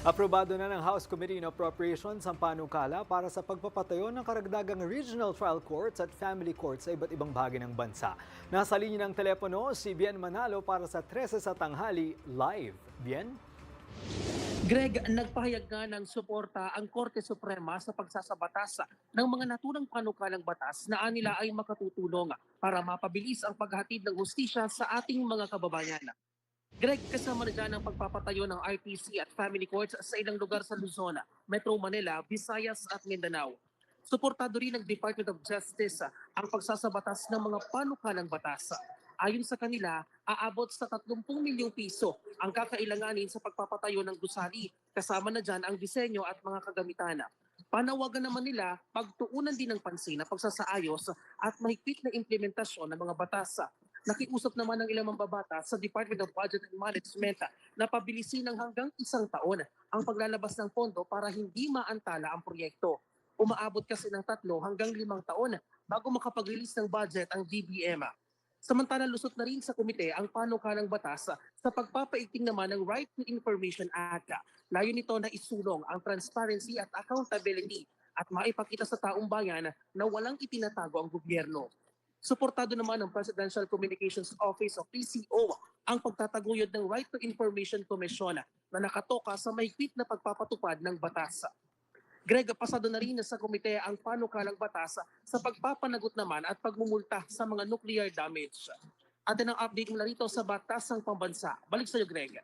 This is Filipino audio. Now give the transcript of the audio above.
Aprobado na ng House Committee on Appropriations ang panukala para sa pagpapatayo ng karagdagang regional trial courts at family courts sa iba't ibang bahagi ng bansa. Nasa linya ng telepono si Bien Manalo para sa 13 sa tanghali live. Bien? Greg, nagpahayag nga ng suporta ang Korte Suprema sa pagsasabatas ng mga naturang panukalang batas na anila ay makatutulong para mapabilis ang paghatid ng hustisya sa ating mga kababayan. Greg, kasama na dyan ang pagpapatayo ng RTC at family courts sa ilang lugar sa Luzon, Metro Manila, Visayas at Mindanao. Suportado rin ng Department of Justice ang pagsasabatas ng mga panukalang batas. Ayon sa kanila, aabot sa 30 milyong piso ang kakailanganin sa pagpapatayo ng gusali, kasama na dyan ang disenyo at mga kagamitan. Panawagan naman nila pagtuunan din ng pansin na pagsasaayos at mahigpit na implementasyon ng mga batas. Nakiusap naman ng ilang mambabatas sa Department of Budget and Management na pabilisin ng hanggang 1 taon ang paglalabas ng pondo para hindi maantala ang proyekto. Umaabot kasi ng 3 hanggang 5 taon bago makapag-release ng budget ang DBM. Samantala lusot na rin sa komite ang panukalang batas sa pagpapaigting naman ng Right to Information Act. Layo nito na isulong ang transparency at accountability at maipakita sa taong bayan na walang itinatago ang gobyerno. Suportado naman ng Presidential Communications Office o PCO ang pagtataguyod ng Right to Information Commission na nakatoka sa mahigpit na pagpapatupad ng batas. Greg, pasado na rin sa komite ang panukalang batas sa pagpapanagot naman at pagmumulta sa mga nuclear damage. At ang update mula rito sa Batasang Pambansa. Balik sa iyo, Greg.